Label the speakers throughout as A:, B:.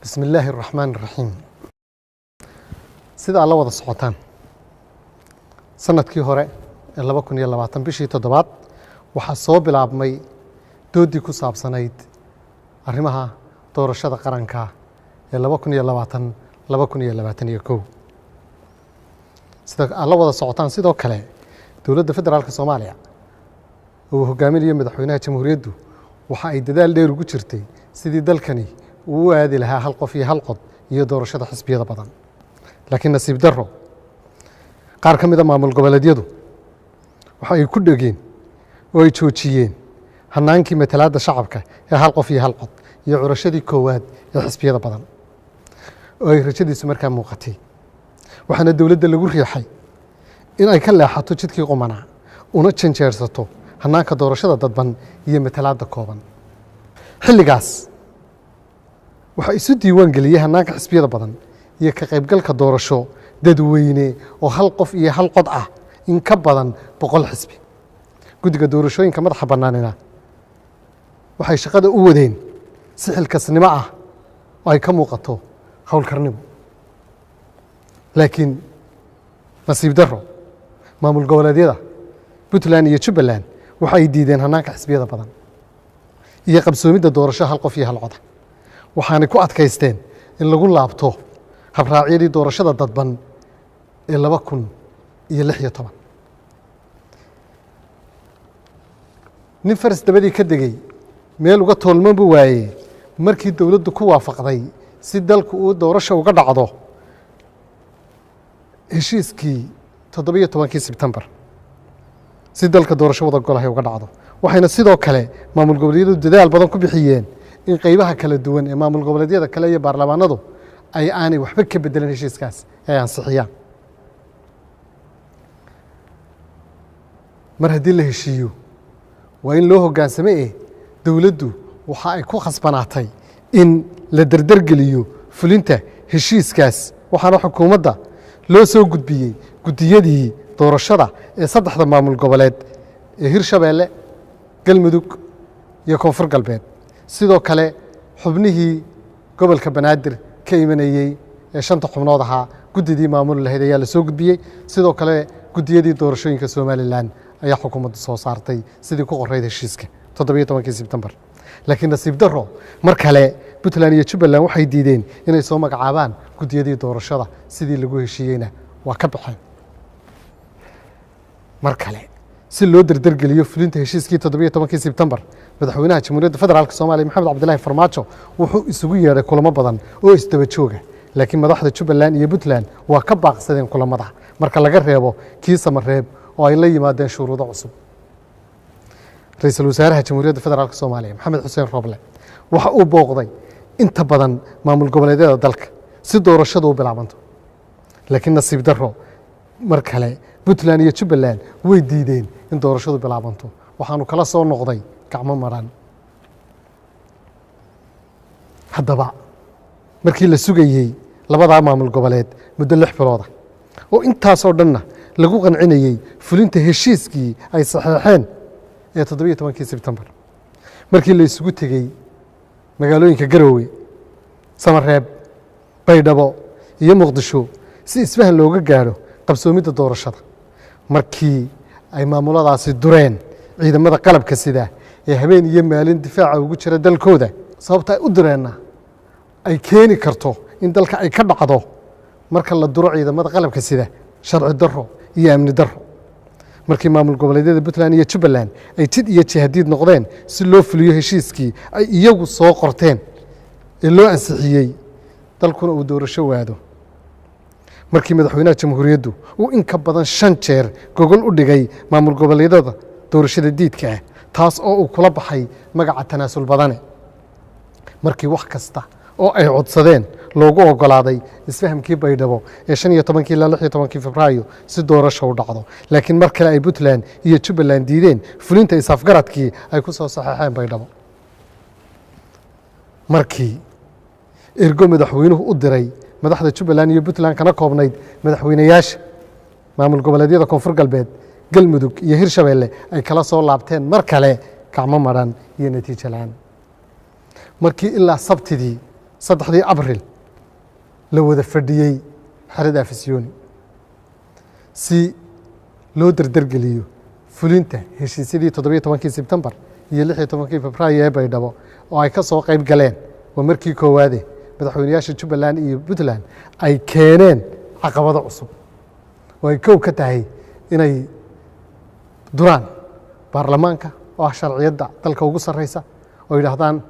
A: بسم الله الرحمن الرحيم sida alla wada socotaan sanadkii hore ee 2020 bishii 7 waxaa soo bilaabmay doodii ku saabsanayd arrimaha doorashada qaranka ee 2020 sida alla wada socotaan sidoo kale dowladda federaalka Soomaaliya oo hogaaminaya madaxweynaha jamhuuriyaddu waxa ay dadaal dheer ugu jirtay sidii dalkani uu aadi lahaa hal qof iyo hal cod iyo doorashada xisbiyada badan laakiin nasiib darro qaar ka mid ah maamul goboleedyadu waxa ay ku dhageen oo ay joojiyeen hanaankii matalaadda shacabka ee hal qof iyo hal cod iyo curashadii koowaad ee xisbiyada badan oo ay rajadiisu markaa muuqatay waxaana dowladda lagu riixay in ay ka leexato jidkii qumana una janjeersato hanaanka doorashada dadban iyo matalaadda kooban xilligaas waxa isu diiwaan geliyay hanaanka xisbiyada badan iyo ka qaybgalka doorasho dadweyne oo hal qof iyo hal cod ah in ka badan 100 xisbi guddiga doorashooyinka madaxa bannaanina waxay shaqada u wadeen si xilkasnimo ah oo ay ka muuqato howlkarnimo laakiin nasiib darro maamul goboleedyada Puntland iyo Jubbaland waxay diideen hanaanka xisbiyada badan iyo qabsoomidda doorasho hal qof iyo hal cod waxaanay ku adkaysteen in lagu laabto habraacyadii doorashada dadban ee 2016 nin faras dabadii ka degay meel uga toolman buu waayey markii dowladdu ku waafaqday si dalku uu doorasho uga dhacdo heshiiskii 17 Sebtembar si dalka doorasho wada golahay uga dhacdo waxayna sidoo kale maamul goboleedyadu dadaal badan ku bixiyeen in qaybaha kala duwan ee maamul goboleedyada kale iyo baarlamaanadu ay aanay waxba ka bedelan heshiiskaas ay ansixiyaan mar haddii la heshiiyo waa in loo hoggaansamee dowladdu waxa ay ku khasbanaatay in la dardargeliyo fulinta heshiiskaas waxaana xukuumadda loo soo gudbiyey guddiyadii doorashada ee saddexda maamul goboleed ee Hirshabeelle Galmudug iyo Koonfur Galbeed sidoo kale xubnihii gobolka Banaadir ka imanayay ee 5 xubnood ahaa guddidii maamul lahayd ayaa la soo gudbiyey sidoo kale guddiyadii doorashooyinka Soomaaliland ayaa xukuumaddu soo saartay sidii ku qorayd heshiiska 17 Sebtembar laakiin nasiib darro mar kale Puntland iyo Jubbaland waxay diideen inay soo magacaabaan guddiyadii doorashada sidii lagu heshiiyeyna waa ka baxeen mar kale si loo dardargeliyo fulinta heshiiskii 17 Sebtembar madaxweynaha jamhuuriyadda federaalka Soomaaliya Maxamed Cabdullaahi Farmaajo wuxuu isugu yeeray kulamo badan oo isdaba jooga laakiin madaxda Jubbaland iyo Puntland waa ka baaqsadeen kulamada marka laga reebo kii Samareeb oo ay la yimaadeen shuruudo cusub ra'iisul wasaaraha jamhuuriyadda federaalka Soomaaliya Maxamed Xuseen Roble waxa uu booqday inta badan maamul goboleedyada dalka si doorashadu u bilaabanto laakiin nasiib darro mar kale Puntland iyo Jubbaland way diideen in doorashadu bilaabanto waxaanu kala soo noqday gacmo maran haddaba markii la sugayay labada maamul goboleed muddo 6 bilood oo intaas oo dhanna lagu qancinayay fulinta heshiiskii ay saxeexeen ee 17 Sebtembar markii la isugu tagay magaalooyinka Garowe Samareeb Baydhabo iyo Muqdisho si isfahan looga gaaro qabsoomidda doorashada markii ay maamuladaasi dureen ciidamada qalabka sida ee habeen iyo maalin difaaca ugu jira dalkooda sababta ay u dureenna ay keeni karto in dalka ay ka dhacdo marka la duro ciidamada qalabka sida sharci darro iyo amni darro markii maamul goboleedyada Puntland iyo Jubbaland ay tid iyo jihadiid noqdeen si loo fuliyo heshiiskii ay iyagu soo qorteen ee loo ansixiyey dalkuna uu doorasho waado markii madaxweynaha jamhuuriyaddu uu in ka badan 5 jeer gogol u dhigay maamul goboleedyada doorashada diidka ah taas oo uu kula baxay magaca tanaasul badane markii wax kasta oo ay codsadeen loogu ogolaaday isfahamkii Baydhabo ee 15 ilaa 16 Febraayo si doorasho u dhacdo laakiin mar kale ay Puntland iyo Jubbaland diideen fulinta isafgaradkii ay ku soo saxeexeen Baydhabo markii ergo madaxweynuhu u diray madaxda Jubbaland iyo Puntland kana koobnayd madaxweynayaasha maamul goboleedyada Koonfur Galbeed Galmudug iyo Hirshabeelle ay kala soo laabteen mar kale gacmo maran iyo natiijo la'aan markii ilaa sabtidii saddexdii abril la wada fadhiyey xerada afisyooni si loo dardargeliyo fulinta heshiisyadii 17kii sebtembar iyo 16kii febraayo ee baydhabo oo ay ka soo qayb galeen waa markii koowaade madaxweynayaasha Jubbaland iyo Puntland ay keeneen caqabado cusub oo ay kow ka tahay inay duraan baarlamaanka oo sharciyada dalka ugu sareysa oo yiraahdaan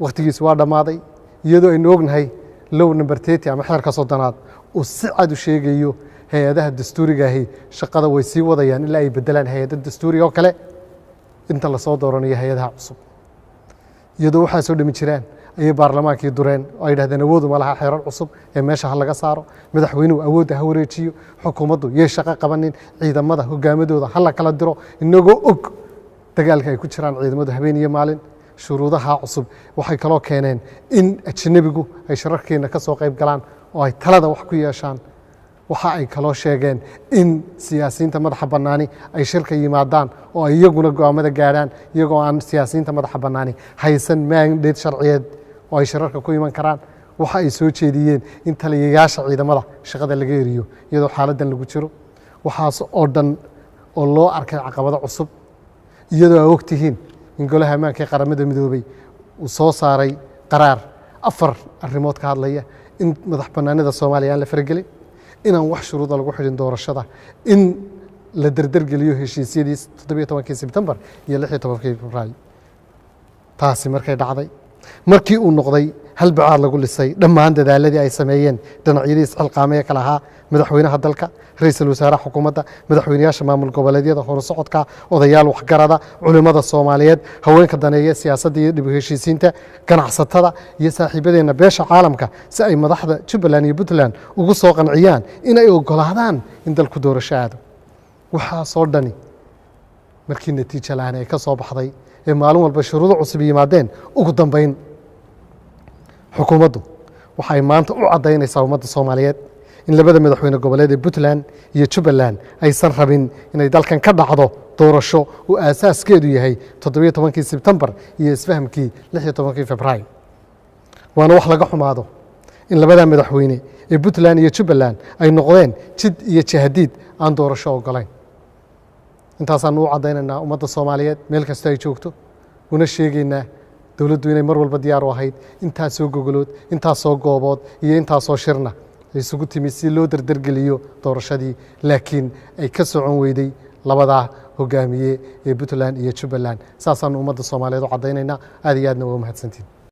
A: waqtigiisu waa dhamaaday iyadoo aynu ognahay low number 30 ama xeerka soddanaad uu si cad u sheegayo hay'adaha dastuuriga ahi shaqada way sii wadayaan ilaa ay bedelaan hay'adaha dastuuriga oo kale inta la soo dooranayo hay'adaha cusub iyadoo waxa soo dhimi jireen ay baarlamaankii dureen oo ay yiraahdeen awood uma laha xeerar cusub ee meesha laga saaro madaxweynuhu awood ha wareejiyo xukuumaddu yey shaqo qabanin ciidamada hogaamadooda hala kala diro inagoo og dagaalka ay ku jiraan ciidamadu habeen iyo maalin shuruudaha cusub waxay kaloo keeneen in ajnabigu ay shirarkeena ka soo qayb galaan oo ay talada wax ku yeeshaan waxa ay kaloo sheegeen in siyaasiyiinta madaxa bannaani ay shirka yimaadaan oo ay iyaguna go'aamada gaaraan iyagoo aan siyaasiyiinta madaxa bannaani haysan mandate sharciyeed oo ay shirarka ku iman karaan waxa ay soo jeediyeen in taliyayaasha ciidamada shaqada laga eriyo iyadoo xaaladdan lagu jiro waxaas oo dhan oo loo arkay caqabado cusub iyadoo ay ogtihiin in golaha ammaanka ee qaramada midoobay uu soo saaray qaraar 4 arrimood ka hadlaya in madax bannaanida Soomaaliya aan la faragelin inaan wax shuruud lagu xidhin doorashada in la dardargeliyo heshiisyadii 17kii Sebtembar iyo 16kii Febraayo taasi markay dhacday markii uu noqday hal bacaad lagu lisay dhammaan dadaaladii ay sameeyeen dhinacyadii isxilqaamay kala ahaa madaxweynaha dalka ra'iisul wasaaraha xukuumadda madaxweynayaasha maamul goboleedyada hor socodka odayaal waxgarada culimada Soomaaliyeed haweenka daneeya siyaasadda iyo dib u heshiisiinta ganacsatada iyo saaxiibadeena beesha caalamka si ay madaxda Jubbaland iyo Puntland ugu soo qanciyaan in ay ogolaadaan in dalku doorasho aado waxa soo dhani markii natiijo la'aan ay ka soo baxday ee maalin walba shuruudo cusub yimaadeen ugu dambeyn xukuumaddu waxay maanta u cadeynaysaa ummadda Soomaaliyeed in labada madaxweyne goboleed ee Puntland iyo Jubbaland aysan rabin inay dalkan ka dhacdo doorasho oo asaaskeedu yahay 17kii Sebtembar iyo isfahamkii 16kii Febraayo waana wax laga xumaado in labada madaxweyne ee Puntland iyo Jubbaland ay noqdeen jid iyo jahadiid aan doorasho ogolayn intaasaan u cadeynaynaa ummadda Soomaaliyeed meel kasta ay joogto una sheegaynaa dawladdu inay mar walba diyaar u ahayd intaas soo gogolood intaas soo goobood iyo intaas soo shirna ay isugu timi si loo dardargeliyo doorashadii laakiin ay ka socon weyday labada hogaamiye ee Puntland iyo Jubbaland saasaan ummadda Soomaaliyeed u cadeynaynaa aad iyo aadna waa mahadsantiin